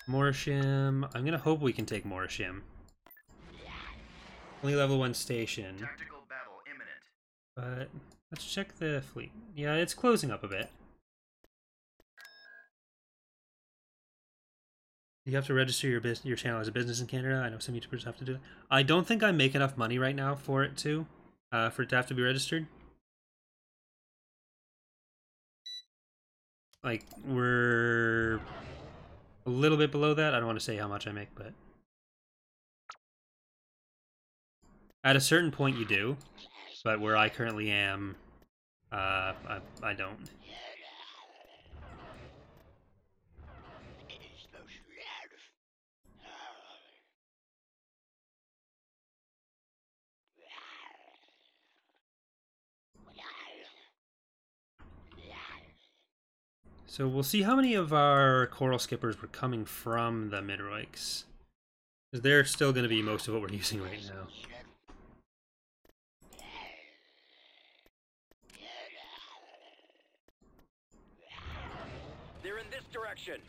Morisham. I'm gonna hope we can take Morisham. Only level 1 station. Tactical battle imminent. But let's check the fleet. Yeah, it's closing up a bit. You have to register your channel as a business in Canada. I know some YouTubers have to do that. I don't think I make enough money right now for it to have to be registered. Like, we're a little bit below that. I don't want to say how much I make, but at a certain point you do. But where I currently am, I don't. So we'll see how many of our coral skippers were coming from the Midroiks. Because they're still going to be most of what we're using right now. They're in this direction.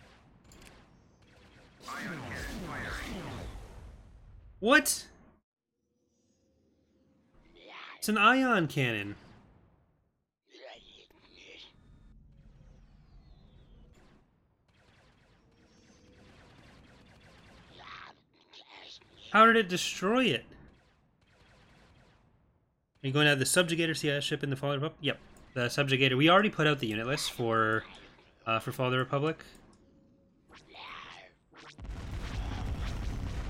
Ion cannon firing. What? It's an ion cannon. How did it destroy it? Are you going to have the Subjugator ship in the Fall of the Republic? Yep, the Subjugator. We already put out the unit list for Fall of the Republic.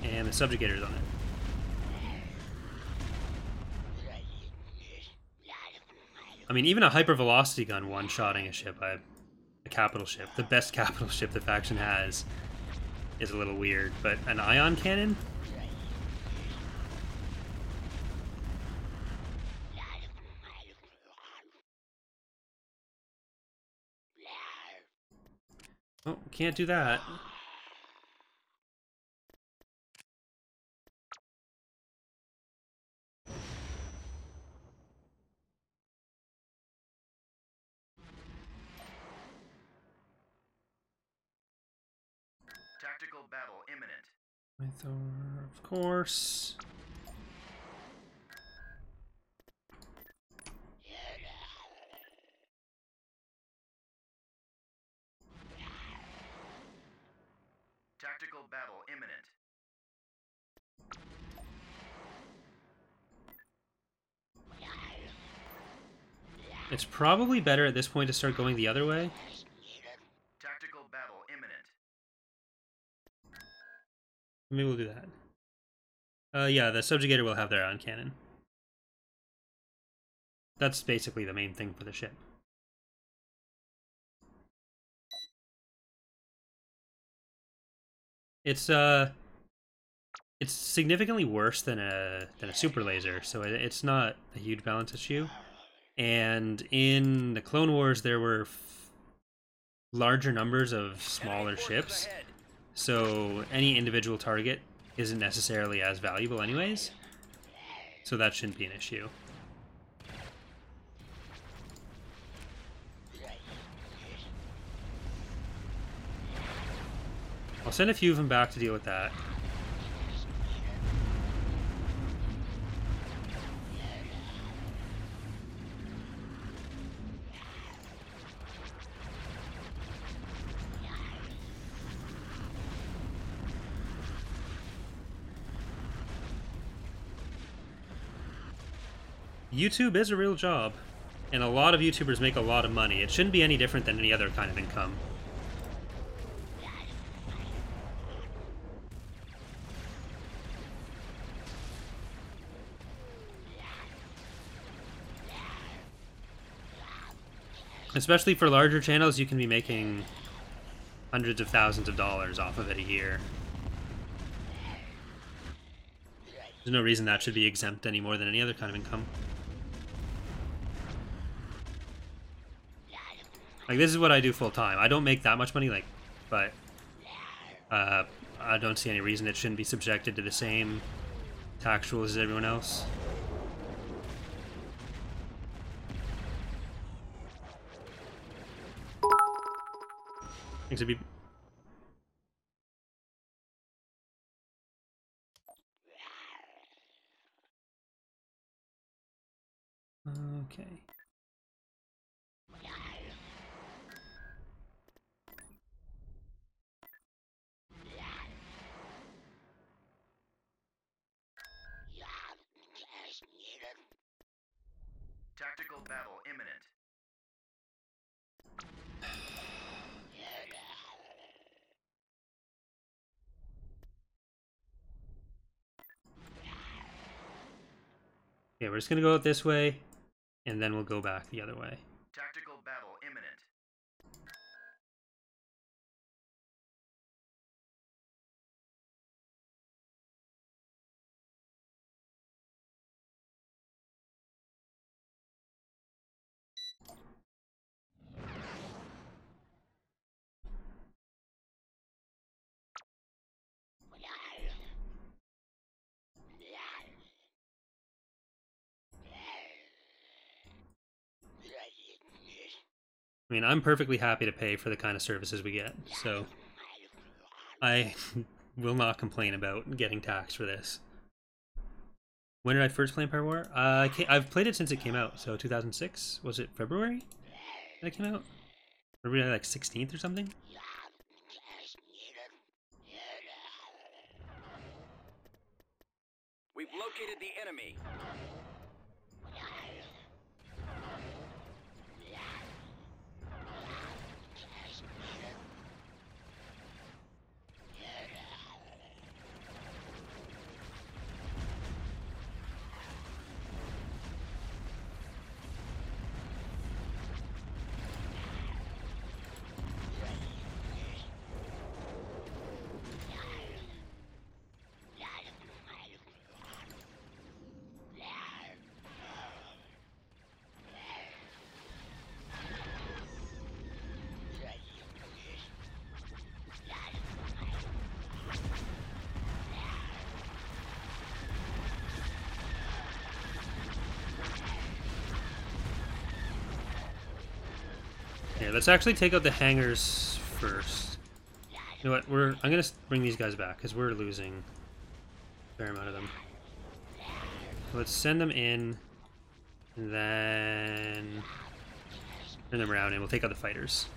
And the Subjugator's on it. I mean, even a hypervelocity gun one-shotting a ship, a capital ship, the best capital ship the faction has, is a little weird. But an ion cannon? Oh, can't do that. Tactical battle imminent. Mythor, of course. Tactical battle imminent. It's probably better at this point to start going the other way. Tactical battle imminent. Maybe we'll do that. Yeah, the Subjugator will have their ion cannon. That's basically the main thing for the ship. It's significantly worse than a super laser, so it's not a huge balance issue. And in the Clone Wars, there were larger numbers of smaller ships, so any individual target isn't necessarily as valuable anyways, so that shouldn't be an issue. I'll send a few of them back to deal with that. YouTube is a real job, and a lot of YouTubers make a lot of money. It shouldn't be any different than any other kind of income. Especially for larger channels, you can be making hundreds of thousands of dollars off of it a year. There's no reason that should be exempt any more than any other kind of income. Like, this is what I do full time. I don't make that much money, like, but I don't see any reason it shouldn't be subjected to the same tax rules as everyone else. Thanks, Okay. Tactical battle imminent. Okay, we're just gonna go out this way, and then we'll go back the other way. Tactical battle imminent. I mean, I'm perfectly happy to pay for the kind of services we get, so I will not complain about getting taxed for this. When did I first play Empire War? I've played it since it came out, so 2006? Was it February that it came out? February like 16th or something? We've located the enemy. Here, let's actually take out the hangars first. You know what? I'm gonna bring these guys back because we're losing a fair amount of them. So let's send them in, and then turn them around, and we'll take out the fighters.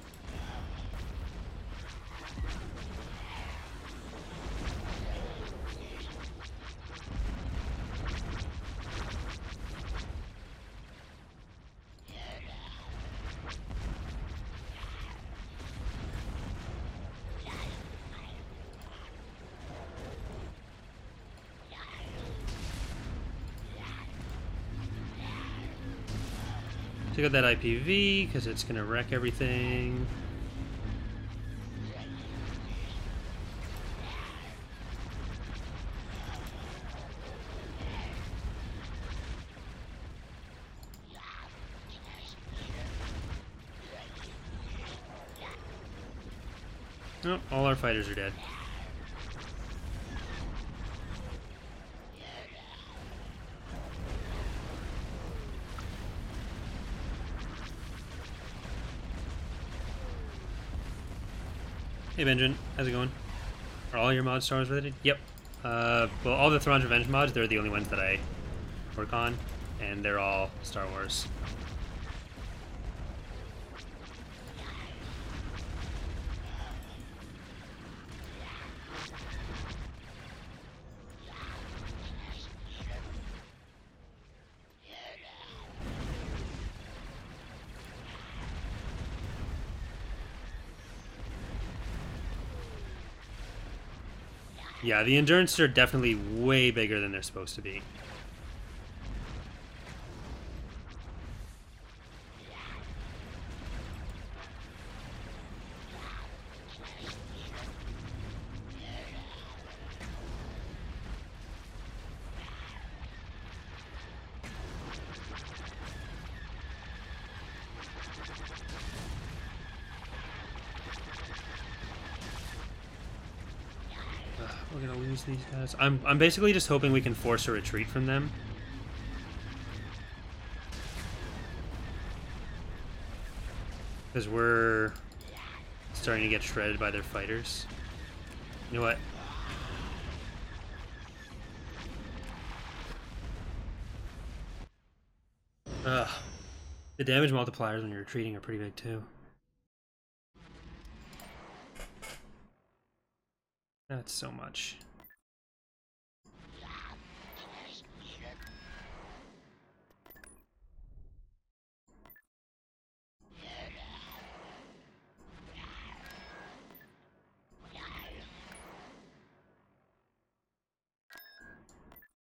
Take out that IPV because it's gonna wreck everything. Oh, all our fighters are dead. Hey Benjamin, how's it going? Are all your mods Star Wars related? Yep. Well, all the Thrawn's Revenge mods, they're the only ones that I work on, and they're all Star Wars. Yeah, the Endurance are definitely way bigger than they're supposed to be. We're gonna lose these guys. I'm basically just hoping we can force a retreat from them. Because we're starting to get shredded by their fighters. You know what? Ugh. The damage multipliers when you're retreating are pretty big too. That's so much.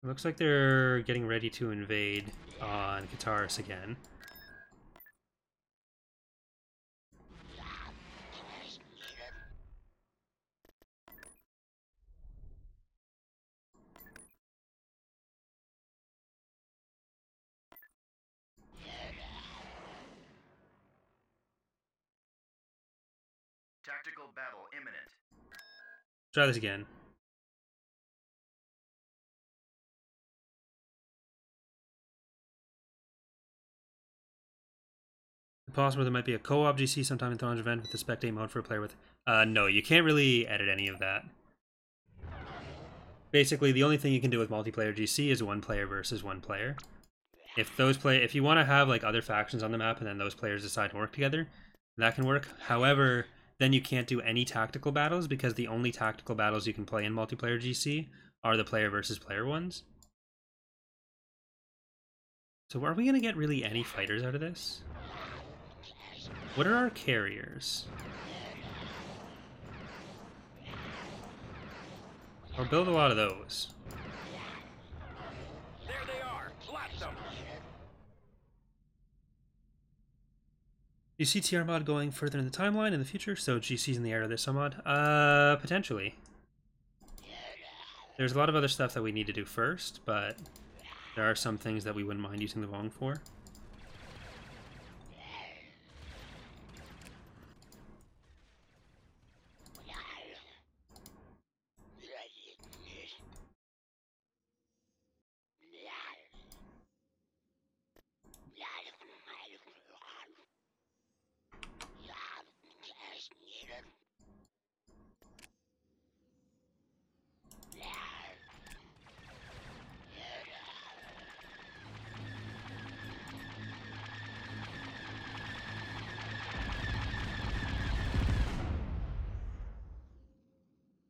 It looks like they're getting ready to invade on Kataris again. Tactical battle imminent. Try this again. Possible there might be a co-op GC sometime in Thrawn's event with the spectate mode for a player with... no, you can't really edit any of that. Basically, the only thing you can do with multiplayer GC is one player versus one player. If you want to have like other factions on the map and then those players decide to work together, that can work. However, then you can't do any tactical battles because the only tactical battles you can play in multiplayer GC are the player versus player ones. So are we going to get really any fighters out of this? What are our carriers? Or build a lot of those. There they are. Blast them. You see TR mod going further in the timeline in the future, so GC's in the air of this mod? Potentially. There's a lot of other stuff that we need to do first, but there are some things that we wouldn't mind using the Vong for.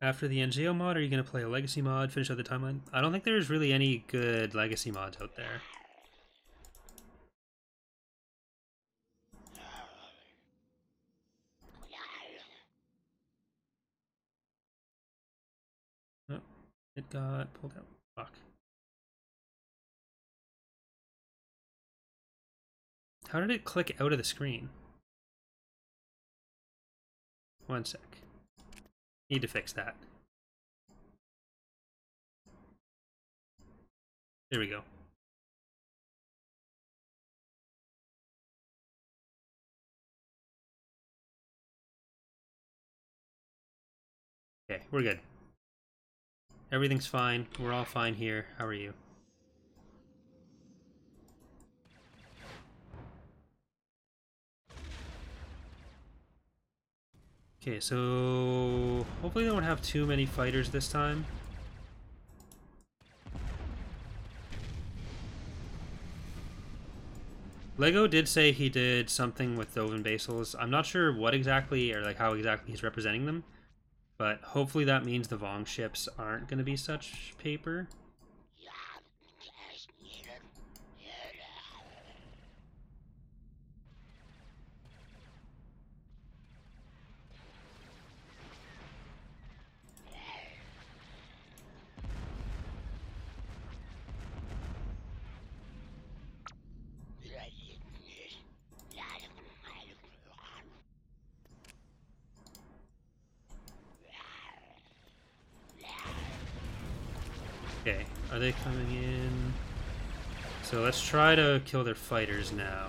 After the NGO mod, are you going to play a legacy mod, finish out the timeline? I don't think there's really any good legacy mods out there. Oh, it got pulled out. Fuck. How did it click out of the screen? One sec. Need to fix that. There we go. Okay, we're good. Everything's fine. We're all fine here. How are you? Okay, so hopefully they don't have too many fighters this time. Lego did say he did something with Dovin Basils. I'm not sure what exactly or like how exactly he's representing them, but hopefully that means the Vong ships aren't going to be such paper. Okay, are they coming in? So let's try to kill their fighters now.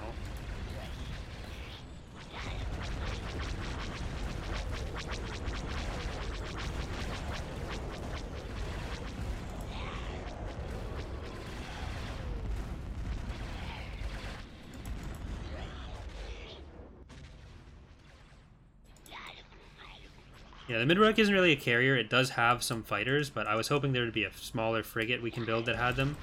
Yeah, the Midrock isn't really a carrier. It does have some fighters, but I was hoping there would be a smaller frigate we can build that had them.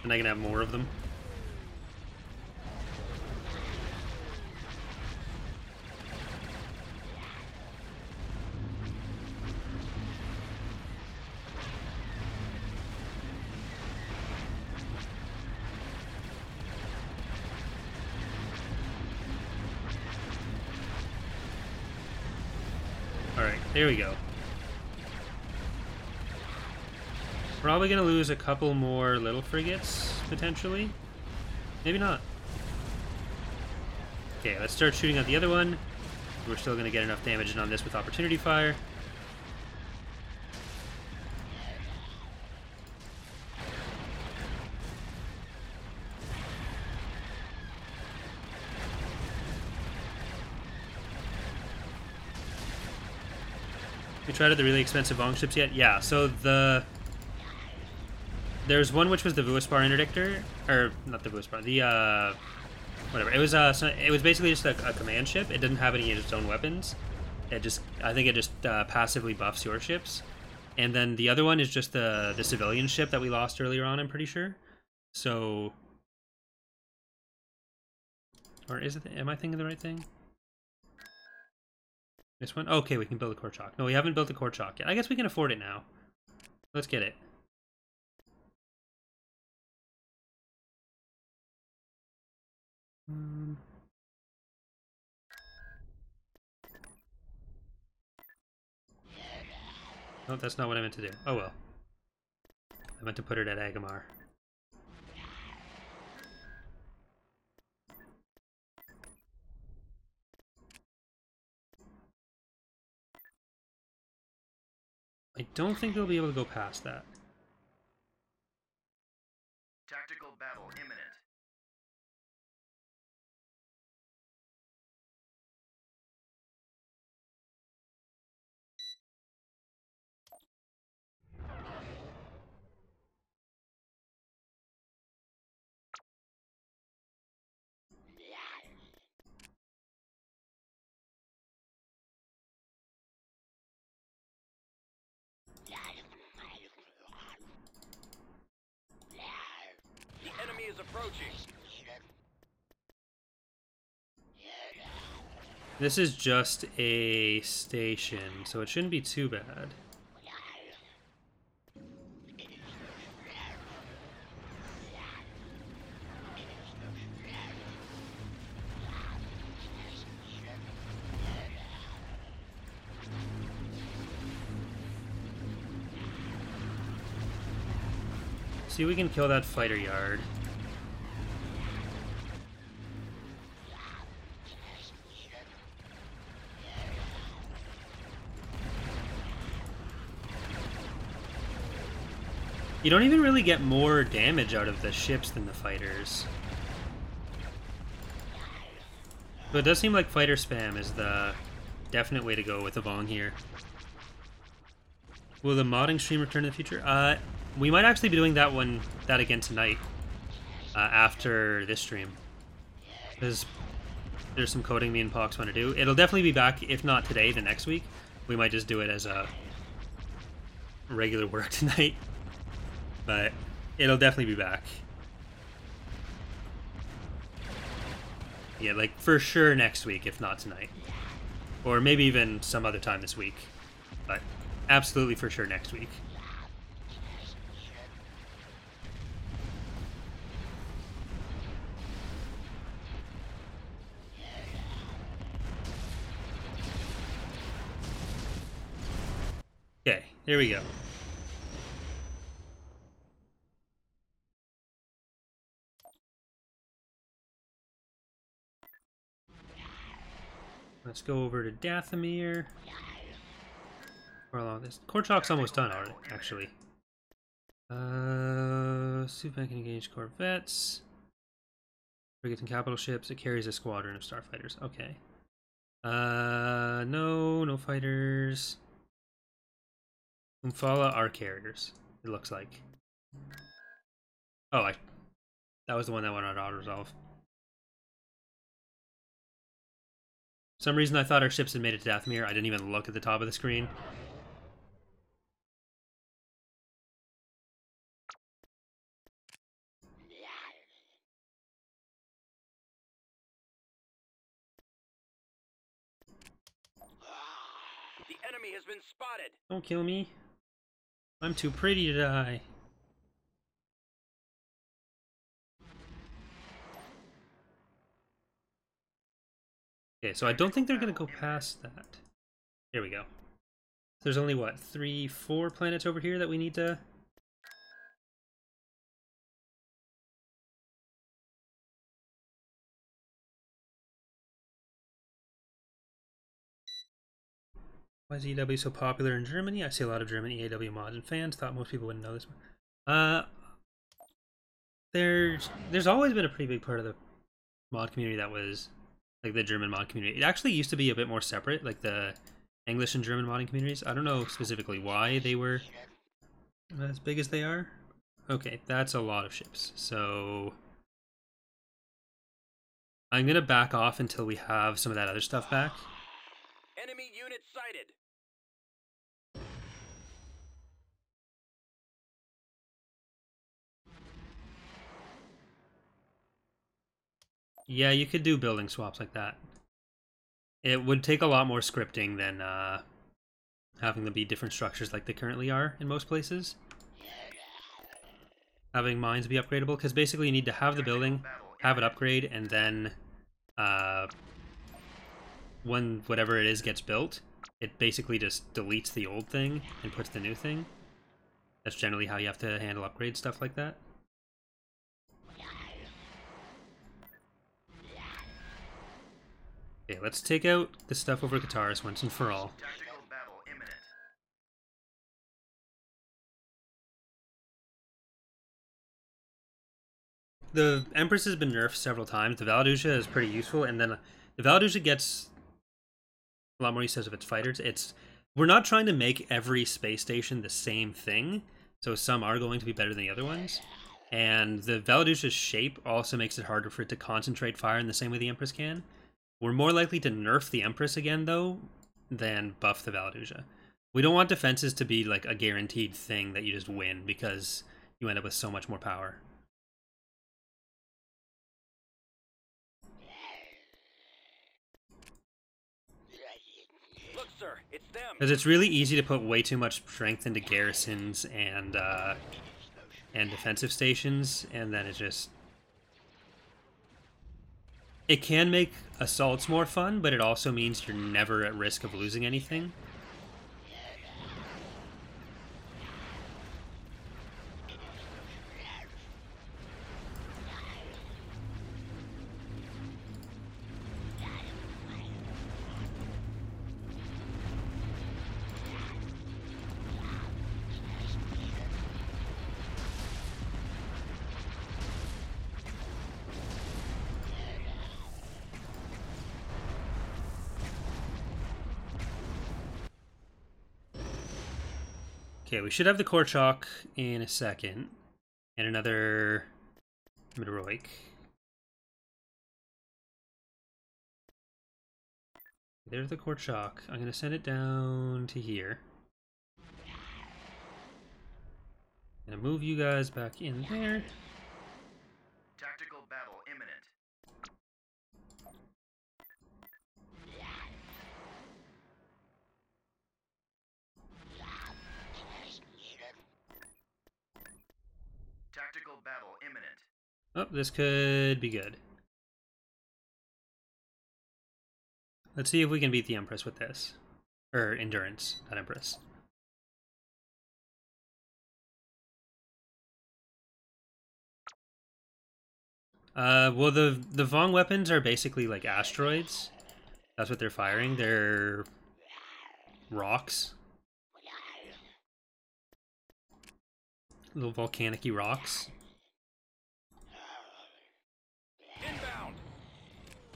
And I can have more of them. Alright, there we go. Probably gonna lose a couple more little frigates, potentially. Maybe not. Okay, let's start shooting at the other one. We're still gonna get enough damage in on this with opportunity fire. We tried out the really expensive Vong ships yet? Yeah, so there's one which was the Vuaspar interdictor, or not the Vuaspar, the whatever. It was basically just a command ship. It didn't have any of its own weapons. I think it just passively buffs your ships. And then the other one is just the civilian ship that we lost earlier on, I'm pretty sure. So, or is it? Am I thinking the right thing? This one? Okay, we can build a core chalk. No, we haven't built a core chalk yet. I guess we can afford it now. Let's get it. No, that's not what I meant to do. Oh well. I meant to put it at Agamar. I don't think they'll be able to go past that. Tactical battle imminent. The enemy is approaching. This is just a station, so it shouldn't be too bad. See if we can kill that fighter yard. You don't even really get more damage out of the ships than the fighters. But it does seem like fighter spam is the definite way to go with the Vong here. Will the modding stream return in the future? We might actually be doing that again tonight. After this stream. Because there's some coding me and Pox want to do. It'll definitely be back, if not today, the next week. We might just do it as a regular work tonight. But it'll definitely be back. Yeah, like for sure next week, if not tonight. Or maybe even some other time this week. But absolutely for sure next week. Okay, here we go. Let's go over to Dathomir. Or this core chalk's almost done already, actually. Superman can engage corvettes. Frigates and capital ships. It carries a squadron of starfighters. Okay. No fighters. Umfala are carriers, it looks like. Oh, that was the one that went on auto-resolve. For some reason I thought our ships had made it to Dathomir. I didn't even look at the top of the screen. enemy has been spotted. Don't kill me. I'm too pretty to die. Okay, so I don't think they're gonna go past that. Here we go. There's only, what, 3, 4 planets over here that we need to... Why is EW so popular in Germany? I see a lot of German EAW mods and fans. Thought most people wouldn't know this. There's always been a pretty big part of the mod community that was like the German mod community. It actually used to be a bit more separate, like the English and German modding communities. I don't know specifically why they were as big as they are. Okay, that's a lot of ships. So I'm gonna back off until we have some of that other stuff back. Enemy unit sighted. Yeah, you could do building swaps like that. It would take a lot more scripting than having them be different structures like they currently are in most places. Having mines be upgradable, because basically you need to have the building, have it upgrade, and then when whatever it is gets built, it basically just deletes the old thing and puts the new thing. That's generally how you have to handle upgrade stuff like that. Okay, let's take out the stuff over Qatar's once and for all. Tactical battle imminent. The Empress has been nerfed several times. The Valadusha is pretty useful, and then the Valadusha gets a lot more use of its fighters. We're not trying to make every space station the same thing, so some are going to be better than the other ones. And the Valadusha's shape also makes it harder for it to concentrate fire in the same way the Empress can. We're more likely to nerf the Empress again, though, than buff the Valadusha. We don't want defenses to be like a guaranteed thing that you just win because you end up with so much more power. Look, sir, it's them. Because it's really easy to put way too much strength into garrisons and defensive stations, and then it can make assaults more fun, but it also means you're never at risk of losing anything. Okay, we should have the core chalk in a second. And another Midroik. There's the core chalk. I'm going to send it down to here. I'm going to move you guys back in there. Tactical battle imminent. Tactical battle imminent. Oh, this could be good. Let's see if we can beat the Empress with this. Or Endurance, not Empress. Well, the Vong weapons are basically like asteroids. That's what they're firing. They're rocks. Little volcanic-y rocks. Inbound.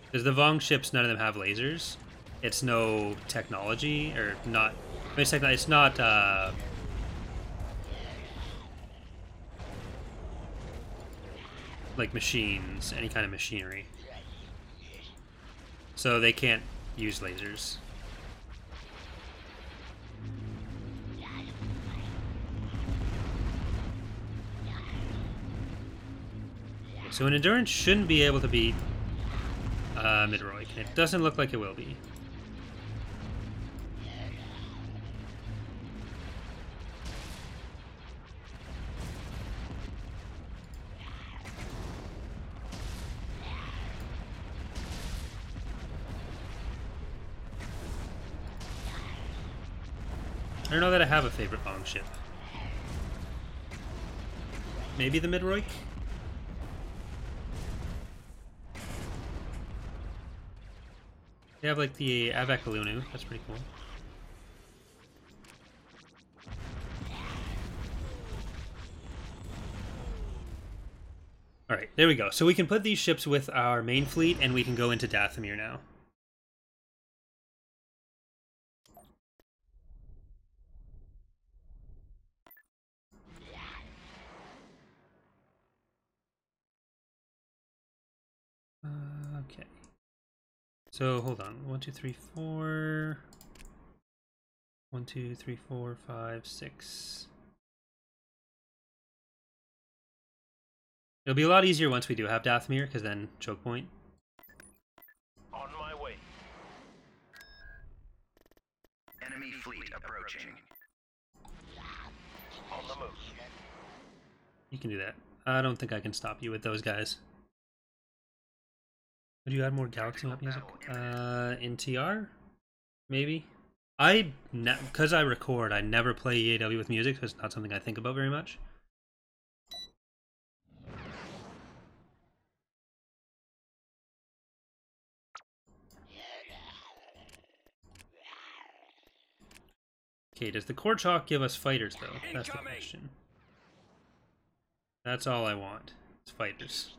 Because the Vong ships, none of them have lasers. It's no technology, or not... It's not, like machines, any kind of machinery. So they can't use lasers. So an Endurance shouldn't be able to beat Midroik. It doesn't look like it will be. don't know that I have a favorite Vong ship. Maybe the Midroik? They have like the Avakalunu. That's pretty cool. Alright, there we go. So we can put these ships with our main fleet, and we can go into Dathomir now. Okay. So, hold on. 1, 2, 3, 4... 1, 2, 3, 4, 5, 6... It'll be a lot easier once we do have Dathomir, because then choke point. On my way. Enemy fleet approaching. On the move. You can do that. I don't think I can stop you with those guys. Would you add more Galaxy Map music? In TR? Maybe? Because I record, I never play EAW with music, so it's not something I think about very much. Okay, does the Core Chalk give us fighters, though? That's the question. That's all I want. It's fighters.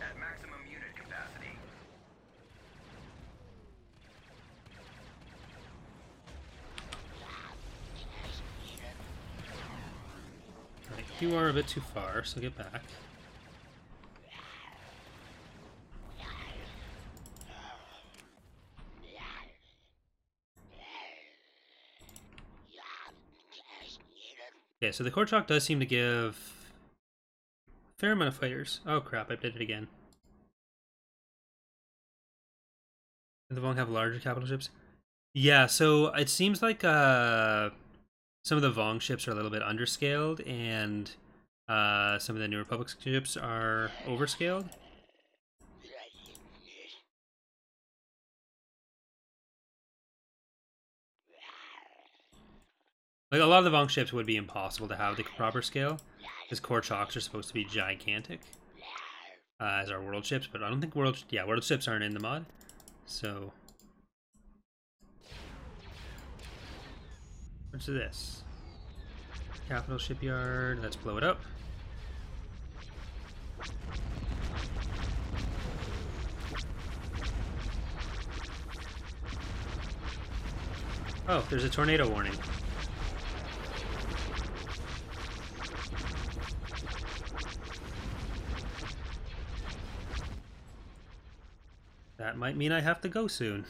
At maximum unit capacity. Alright, you are a bit too far, so get back. Okay, so the Core Chalk does seem to give a fair amount of fighters. Oh crap, I did it again. Do the Vong have larger capital ships? Yeah, so it seems like some of the Vong ships are a little bit underscaled, and some of the New Republic ships are overscaled. Like, a lot of the Vong ships would be impossible to have the proper scale, because Core Chalks are supposed to be gigantic, as our world ships, but I don't think world ships aren't in the mod, so... What's this? Capital Shipyard, let's blow it up. Oh, there's a tornado warning. That might mean I have to go soon.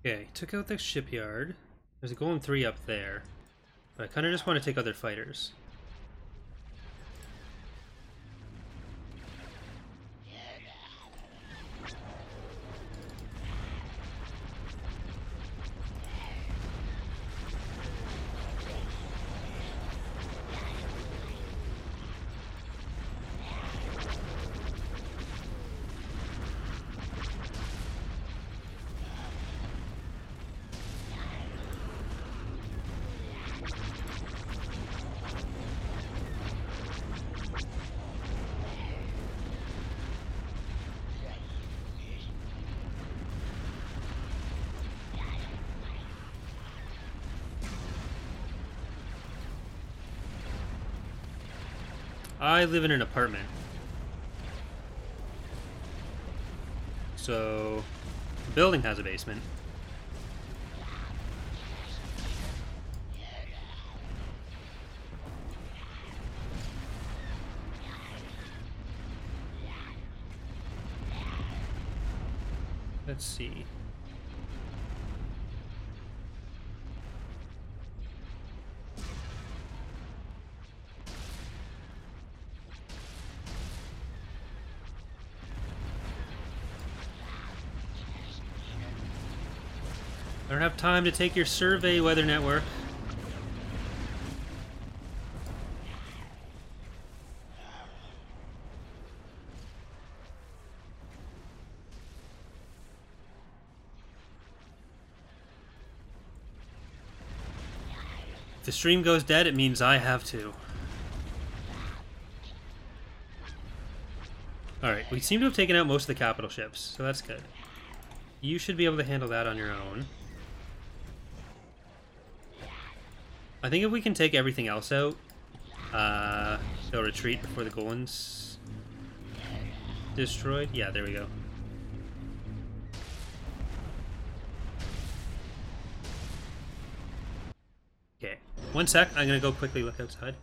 Okay, took out the shipyard. There's a Golem 3 up there. But I kind of just want to take other fighters. I live in an apartment. So, the building has a basement. Let's see. I don't have time to take your survey, Weather Network. If the stream goes dead, it means I have to. Alright, we seem to have taken out most of the capital ships, so that's good. You should be able to handle that on your own. I think if we can take everything else out, they'll retreat before the Golan's destroyed. Yeah, there we go. Okay, 1 sec. I'm gonna go quickly look outside.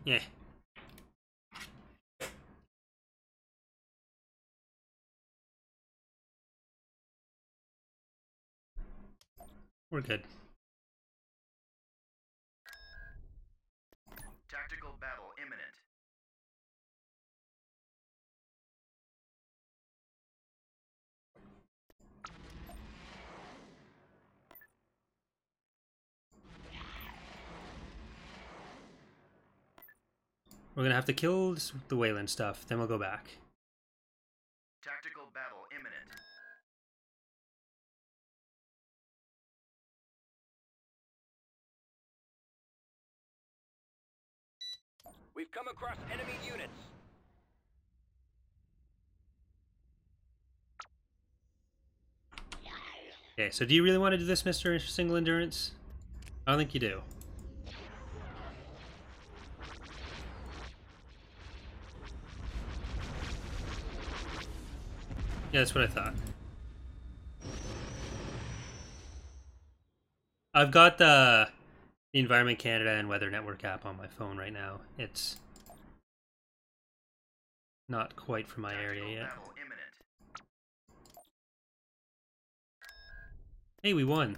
Yeah. We're good. Tactical battle imminent. We're gonna have to kill the Wayland stuff, then we'll go back. Tactical battle imminent. We've come across enemy units. Okay, so do you really want to do this, Mr. Single Endurance? I don't think you do. Yeah, that's what I thought. I've got the Environment Canada and Weather Network app on my phone right now. It's not quite for my area yet. Battle imminent. Hey, we won.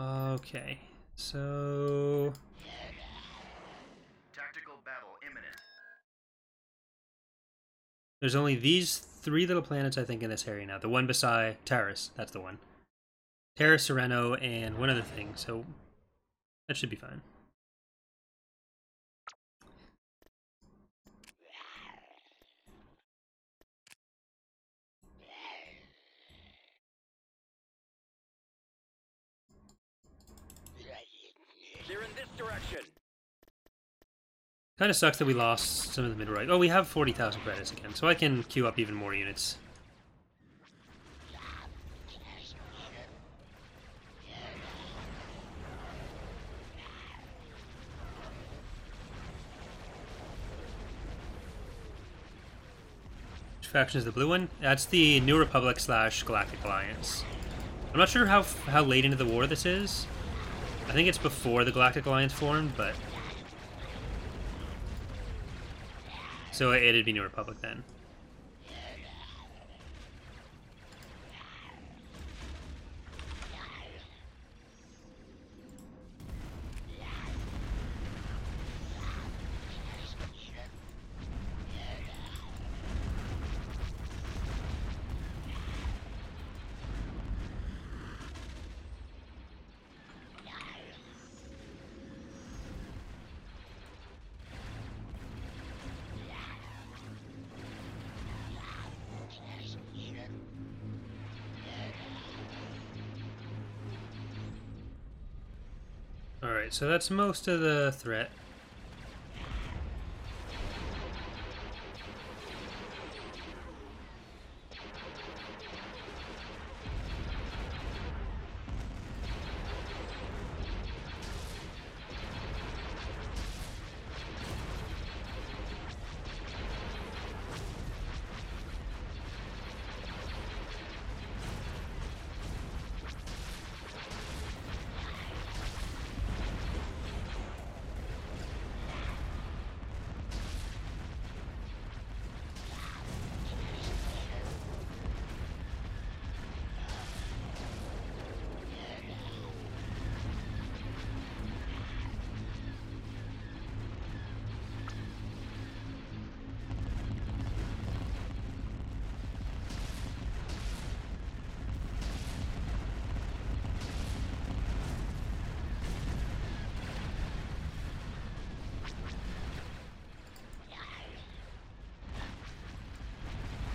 Okay, so Tactical battle imminent. there's only these 3 little planets, I think, in this area now. The one beside Taurus, that's the one. Taurus, Sereno, and one other thing, so that should be fine. They're in this direction. Kind of sucks that we lost some of the mid-right. Oh, we have 40,000 credits again, so I can queue up even more units. Which faction is the blue one? That's the New Republic / Galactic Alliance. I'm not sure how late into the war this is. I think it's before the Galactic Alliance formed, but... So it'd be New Republic then. Alright, so that's most of the threat.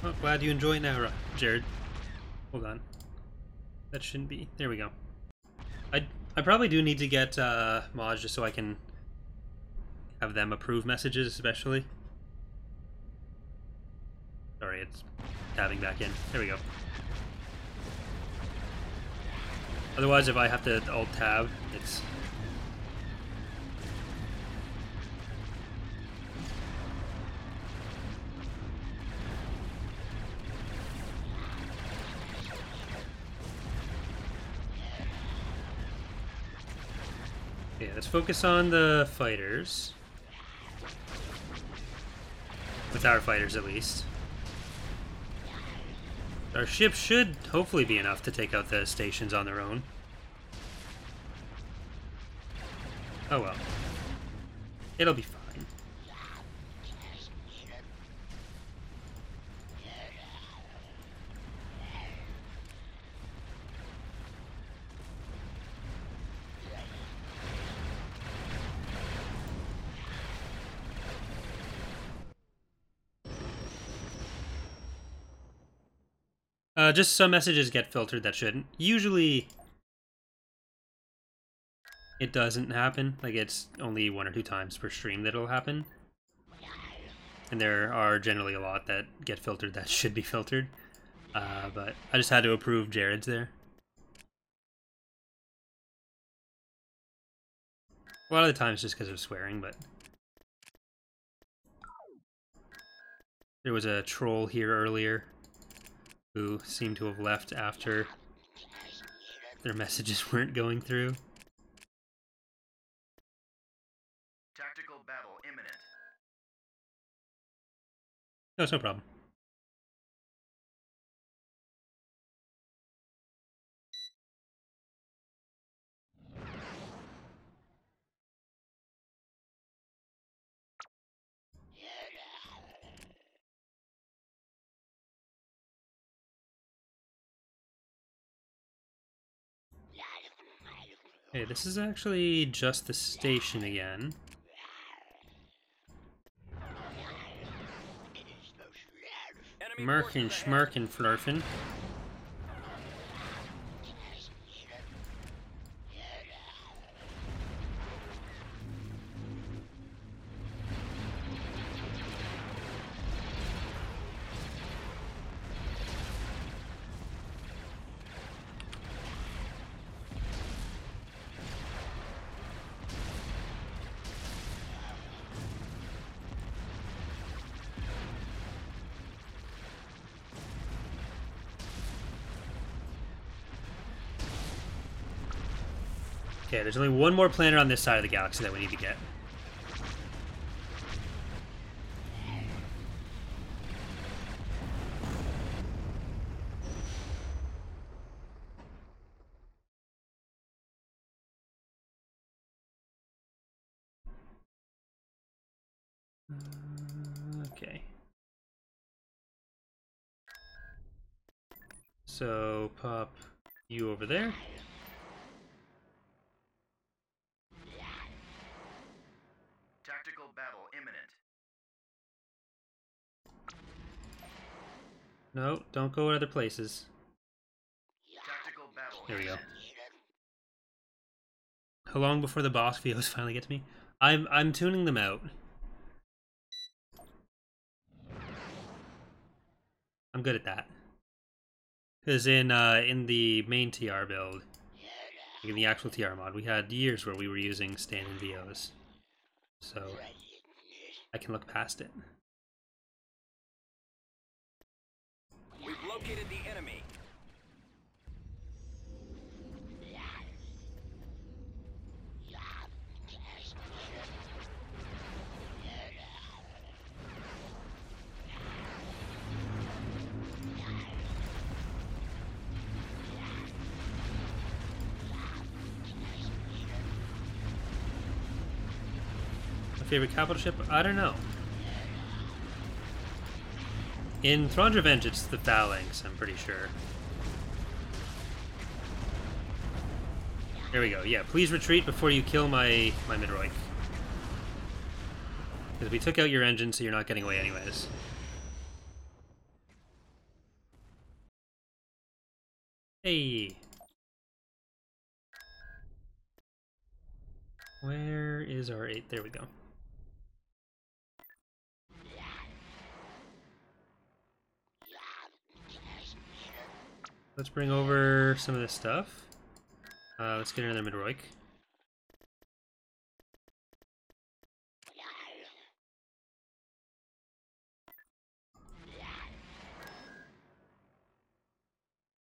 Oh, glad you enjoy it now, Jared. Hold on. That shouldn't be. There we go. I probably do need to get mods just so I can have them approve messages, especially. Sorry, it's tabbing back in. There we go. Otherwise, if I have to alt-tab, it's... Okay, let's focus on the fighters. With our fighters, at least. Our ship should hopefully be enough to take out the stations on their own. Oh well. It'll be fine. Just some messages get filtered that shouldn't. Usually, it doesn't happen. Like, it's only 1 or 2 times per stream that it'll happen. And there are generally a lot that get filtered that should be filtered. But I just had to approve Jared's there. A lot of the times just because of swearing, but... There was a troll here earlier who seemed to have left after their messages weren't going through. Tactical battle imminent. No, it's no problem. Okay, this is actually just the station again. Merkin, schmerkin, flurfin. Okay, there's only one more planet on this side of the galaxy that we need to get. Okay. So, pop you over there. Tactical battle imminent. No, don't go other places. Tactical battle There we go. how long before the boss VOs finally get to me? I'm tuning them out. I'm good at that. Because in the main TR build, like in the actual TR mod, we had years where we were using stand-in VOs. So I can look past it. We've located the enemy. My favorite capital ship? I don't know. In Thrawn's Revenge, it's the Phalanx, I'm pretty sure. There we go. Yeah, please retreat before you kill my Midroik. Because we took out your engine, so you're not getting away anyways. Hey! Where is our 8? There we go. Let's bring over some of this stuff. Let's get another Midroik.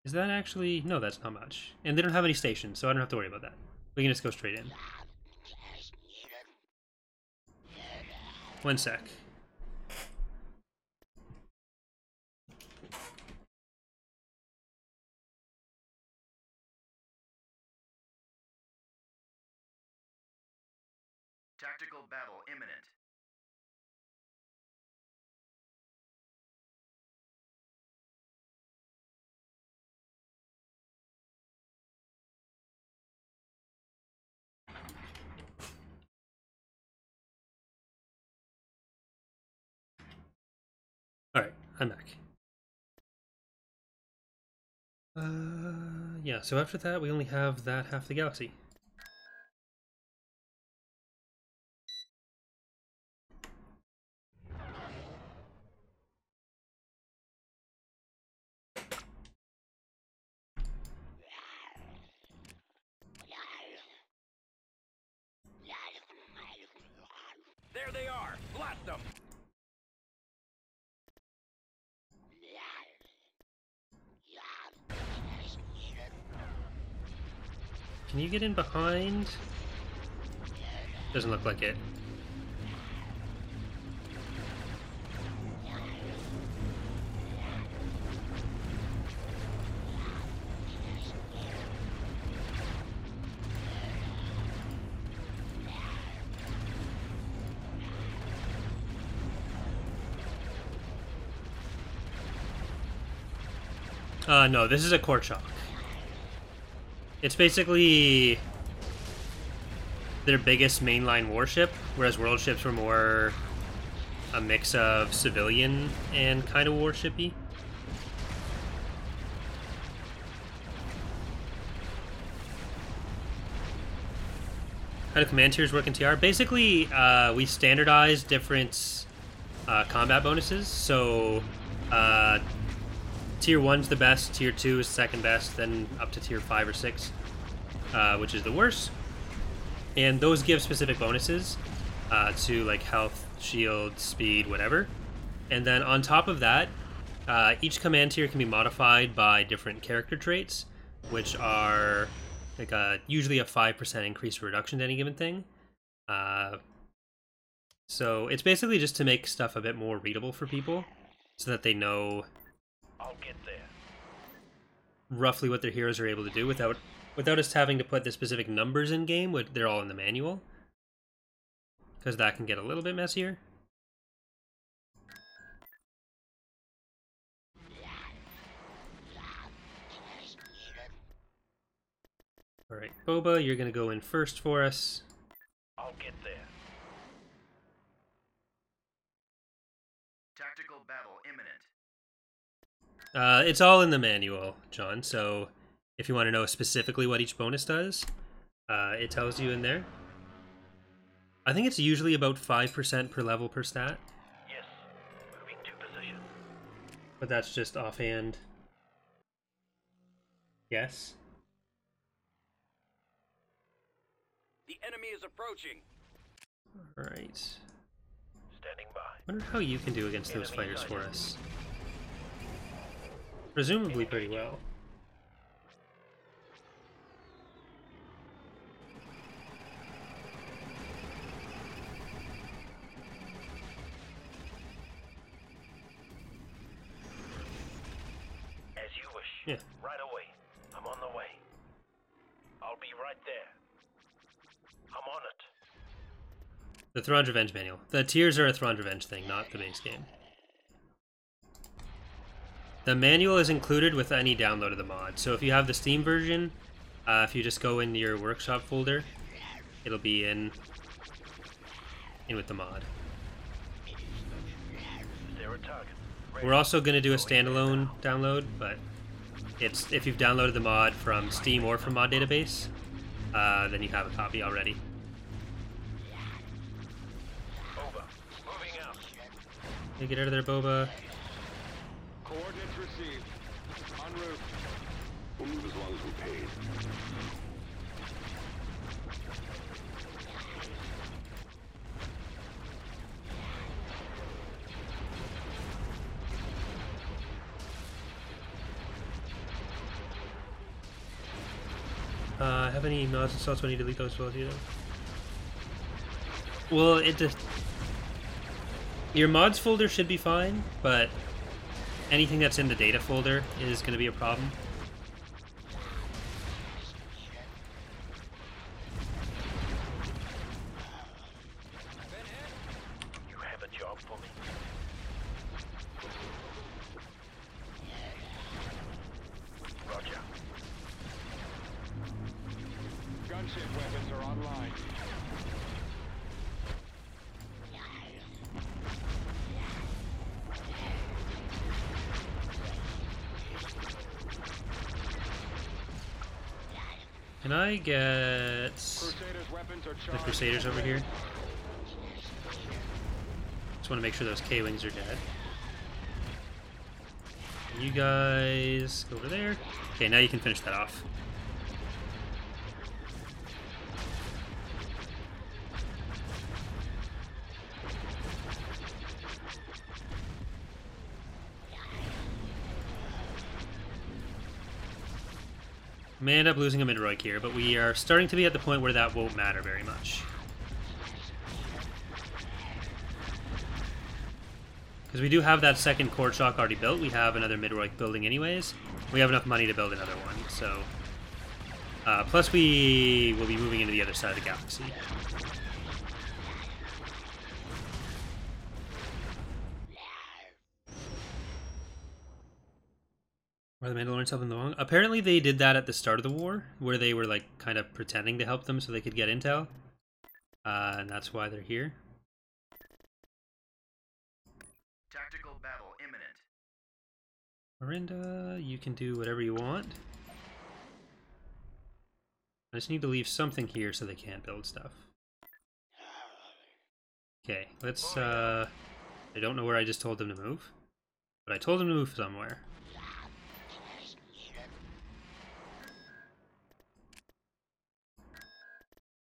Is that actually... No, that's not much. And they don't have any stations, so I don't have to worry about that. We can just go straight in. 1 sec. Tactical battle imminent. Alright, I'm back. Yeah, so after that, we only have that half the galaxy. There they are. Blast them. Can you get in behind? Doesn't look like it. No, this is a Korchak. It's basically their biggest mainline warship, whereas world ships were more a mix of civilian and kind of warshipy. How do command tiers work in TR? Basically, we standardized different combat bonuses. So, Tier 1's the best, Tier 2 is second best, then up to Tier 5 or 6, which is the worst. And those give specific bonuses to like health, shield, speed, whatever. And then on top of that, each command tier can be modified by different character traits, which are like usually a 5% increase or reduction to any given thing. So it's basically just to make stuff a bit more readable for people, so that they know I'll get there. roughly what their heroes are able to do without us having to put the specific numbers in game. They're all in the manual, because that can get a little bit messier. Alright, Boba, you're going to go in first for us. I'll get there. Tactical battle imminent. It's all in the manual, John, so if you want to know specifically what each bonus does, it tells you in there. I think it's usually about 5% per level per stat, Yes. Moving to position. but that's just offhand. Yes. The enemy is approaching. All right. Standing by. Wonder how you can do against those Enemy fighters for sighted. us. Presumably pretty well. As you wish. Yeah. Right away. I'm on the way. I'll be right there. I'm on it. The Thrawn Revenge manual. The tiers are a Thrawn Revenge thing, not the base game. The manual is included with any download of the mod. So if you have the Steam version, if you just go into your workshop folder, it'll be in with the mod. Is there a target? We're also going to do a standalone download, but it's if you've downloaded the mod from Steam or from Mod Database, then you have a copy already. Over. Moving out. Hey, get out of there, Boba. Coordinates received. En route. We'll move as long as we're paid. Have any mods installed so I need to delete those as well, you know? Well, it just... Your mods folder should be fine, but anything that's in the data folder is going to be a problem. You have a job for me. Roger. Gunship weapons are online. Can I get Crusaders' weapons are the charged. Crusaders over here? Just want to make sure those K-Wings are dead. You guys go over there. Okay, now you can finish that off. May end up losing a Midroik here, but we are starting to be at the point where that won't matter very much. Because we do have that second Cord Shock already built. We have another Midroik building anyways. We have enough money to build another one, so... plus we will be moving into the other side of the galaxy. Are the Mandalorians helping them along? Apparently they did that at the start of the war, where they were like kind of pretending to help them so they could get intel. And that's why they're here. Tactical battle imminent. Marinda, you can do whatever you want. I just need to leave something here so they can't build stuff. Okay, let's, I don't know where I just told them to move, but I told them to move somewhere.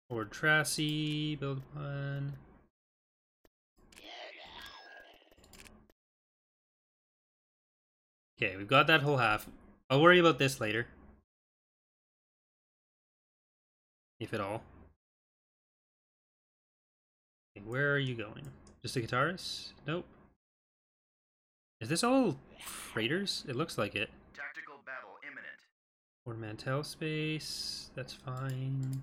Ford Tracy, build one. Okay, we've got that whole half. I'll worry about this later. If at all. Okay, where are you going? Just a guitarist? Nope. Is this all freighters? It looks like it. Tactical battle imminent. Or Mantell space. That's fine.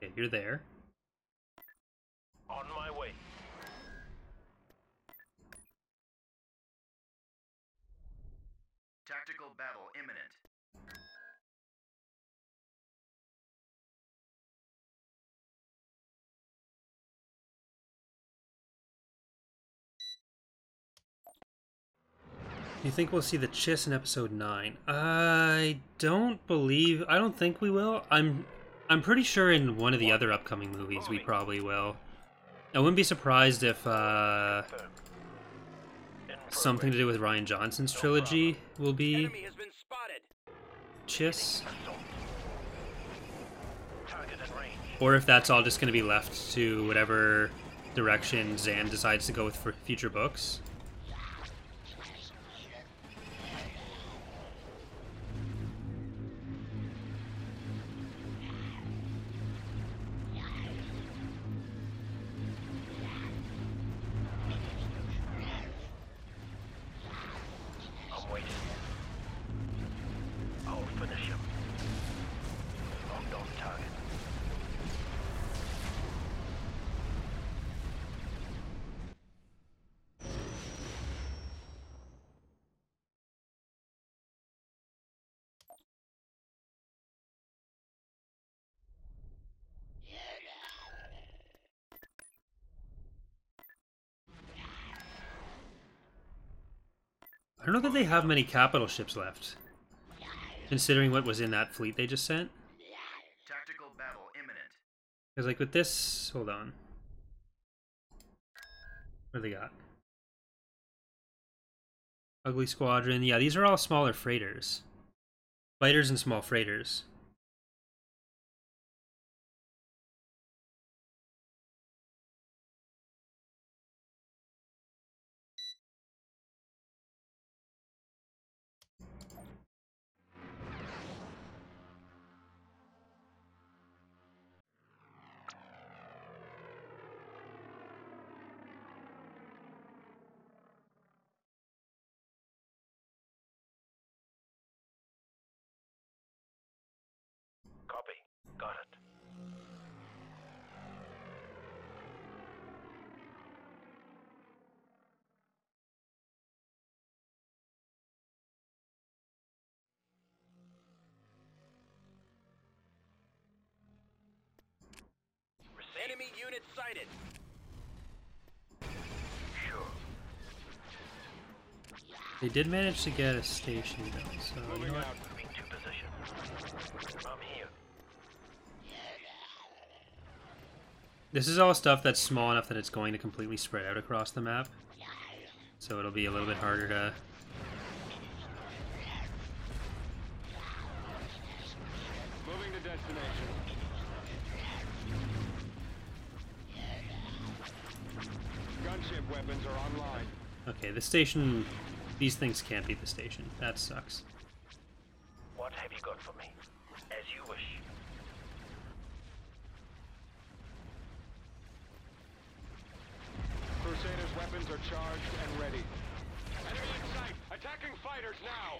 Okay, you're there. On my way. Tactical battle imminent. You think we'll see the Chiss in episode 9? I don't think we will. I'm pretty sure in one of the other upcoming movies we probably will. I wouldn't be surprised if something to do with Ryan Johnson's trilogy will be Enemy has been spotted. Chiss. Target in range. Or if that's all just going to be left to whatever direction Zan decides to go with for future books. I'm waiting. I'll finish him. Locked on target. I don't know that they have many capital ships left, considering what was in that fleet they just sent. Tactical battle imminent. Because like with this, hold on. What do they got? Ugly Squadron. Yeah, these are all smaller freighters. Fighters and small freighters. Copy. Got it. Enemy unit sighted. Sure. They did manage to get a station though, so you know what? Moving to position. I'm here. This is all stuff that's small enough that it's going to completely spread out across the map. So it'll be a little bit harder to... Moving to destination. Gunship weapons are online. Okay, the station... These things can't be the station. That sucks. What have you got for me? As you wish. Crusaders' weapons are charged and ready. Enemy in sight! Attacking fighters now!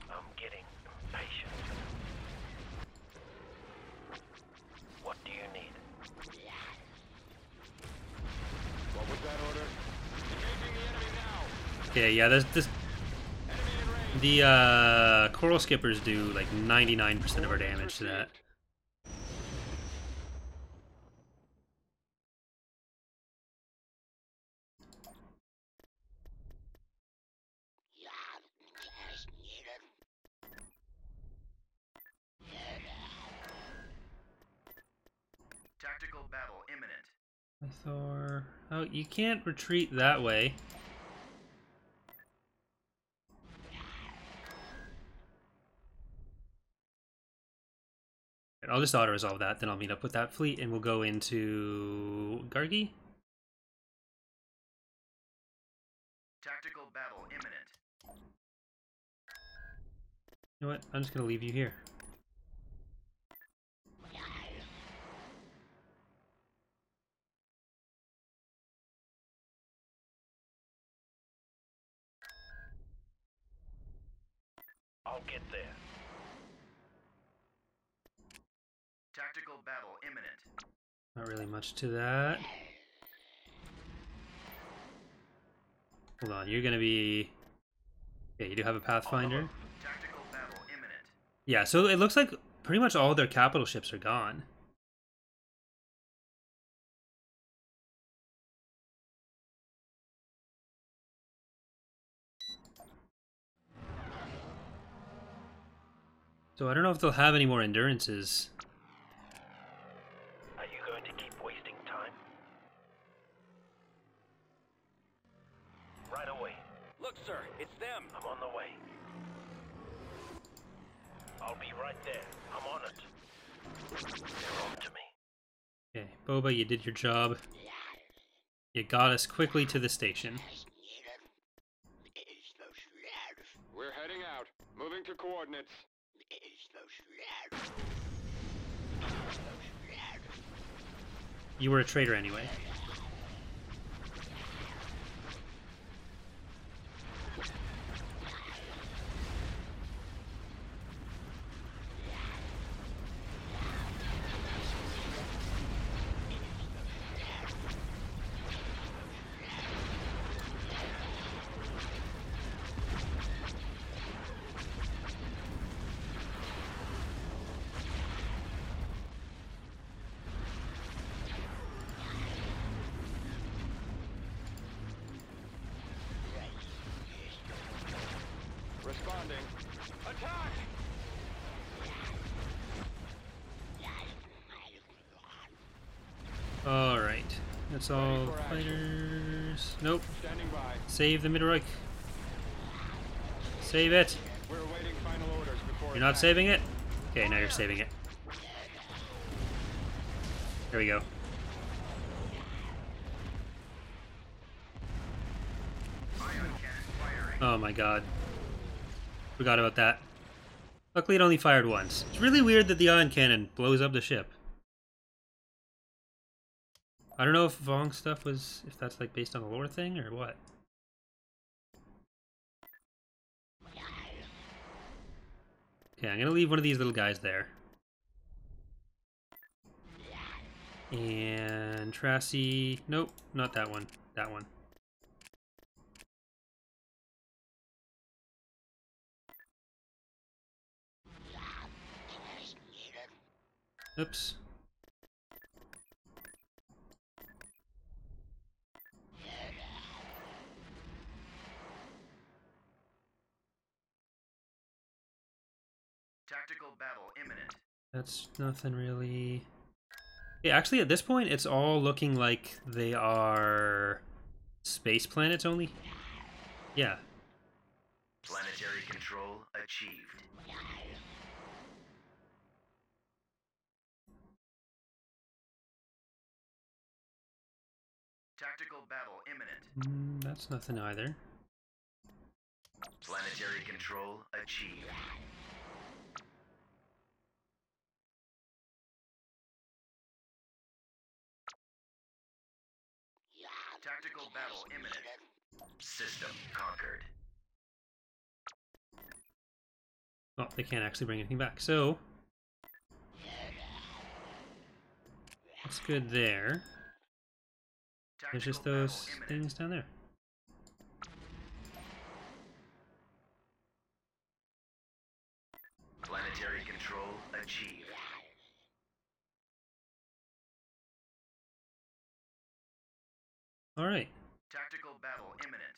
I'm getting impatient. What do you need? What was that order? Engaging the enemy now! Okay, yeah, this Enemy in range! the Coral Skippers do like 99% of our damage to that. Tactical battle imminent. Thor... Oh, you can't retreat that way. I'll just auto-resolve that, then I'll meet up with that fleet, and we'll go into... Gargi? Tactical battle imminent. You know what? I'm just gonna leave you here. I'll get there. Tactical battle imminent. Not really much to that. Hold on, you're gonna be... Yeah, you do have a Pathfinder. Tactical battle imminent. Yeah, so it looks like pretty much all their capital ships are gone. So I don't know if they'll have any more endurances. Are you going to keep wasting time? Right away. Look, sir, it's them. I'm on the way. I'll be right there. I'm on it. They're on to me. Okay, Boba, you did your job. You got us quickly to the station. We're heading out. Moving to coordinates. You were a traitor anyway. Responding. Attack! Alright. That's all the fighters. Nope. Standing by. Save the Midroik. Save it. We're awaiting final orders before You're not attack. saving it? Okay, now you're saving it. There we go. Ion cannon firing. Oh my god. Forgot about that. Luckily it only fired once. It's really weird that the ion cannon blows up the ship. I don't know if Vong stuff was, if that's like based on a lore thing or what. Okay, I'm gonna leave one of these little guys there. And Tracy, nope, not that one, that one. Oops. Tactical battle imminent. That's nothing really. Yeah, actually at this point it's all looking like they are space planets only. Yeah. Planetary control achieved. Tactical battle imminent. That's nothing either. Planetary control achieved. Tactical battle imminent. System conquered. Oh, they can't actually bring anything back. So that's good there. There's just Tactical those battle imminent. things down there. Planetary control achieved. All right. Tactical battle imminent.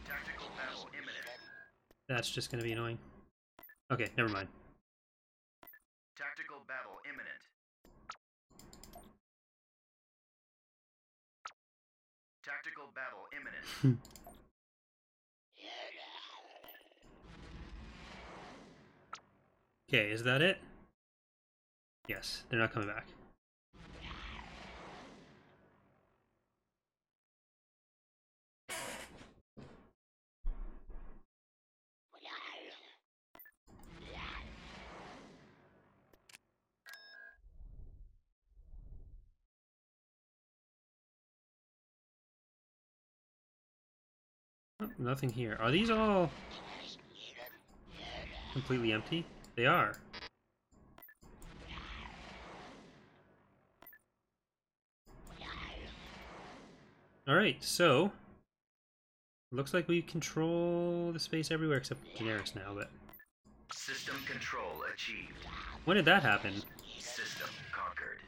Tactical battle imminent. That's just going to be annoying. Okay, never mind. Tactical battle imminent. Tactical battle imminent. Okay, is that it? Yes, they're not coming back. Oh, nothing here. Are these all completely empty? They are. Alright, so looks like we control the space everywhere except Daenerys now, but System control achieved. when did that happen? System conquered.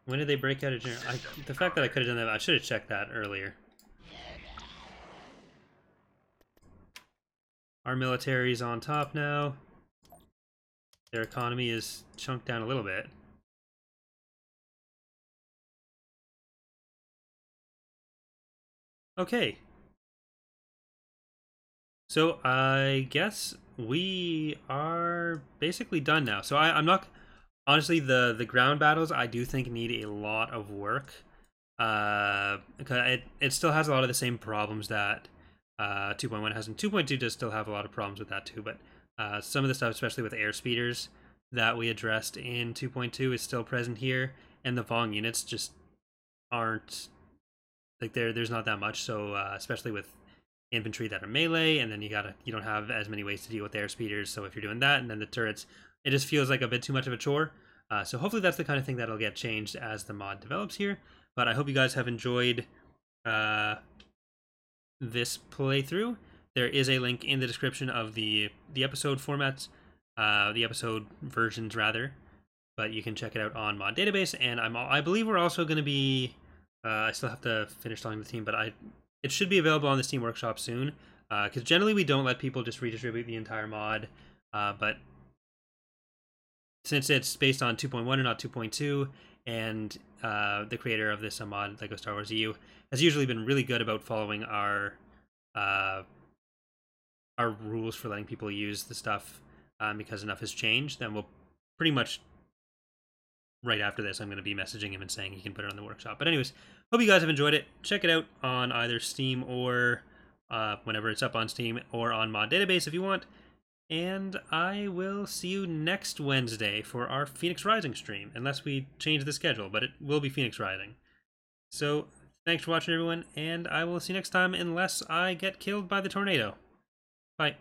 When did they break out of Daenerys? The fact that I could have done that, I should have checked that earlier. Our military's on top now. Their economy is chunked down a little bit. Okay. So I guess we are basically done now. So I'm not honestly the ground battles I do think need a lot of work. Because it still has a lot of the same problems that 2.1 has, and 2.2 does still have a lot of problems with that too. But some of the stuff, especially with air speeders that we addressed in 2.2, is still present here, and the Vong units just aren't like there's not that much. So especially with infantry that are melee, and then you don't have as many ways to deal with air speeders. So if you're doing that, and then the turrets, it just feels like a bit too much of a chore. So hopefully that's the kind of thing that'll get changed as the mod develops here. But I hope you guys have enjoyed this playthrough. There is a link in the description of the episode formats, the episode versions rather. But you can check it out on Mod Database, and I believe we're also going to be. I still have to finish telling the team, but it should be available on the Steam Workshop soon. Because generally we don't let people just redistribute the entire mod, but since it's based on 2.1 and not 2.2, and the creator of this mod, Lego Star Wars EU, has usually been really good about following our rules for letting people use the stuff because enough has changed, then we'll pretty much right after this, I'm going to be messaging him and saying he can put it on the workshop. But anyways, hope you guys have enjoyed it. Check it out on either Steam or whenever it's up on Steam, or on Mod Database if you want. And I will see you next Wednesday for our Phoenix Rising stream, unless we change the schedule, but it will be Phoenix Rising. So, thanks for watching, everyone, and I will see you next time, unless I get killed by the tornado. Bye.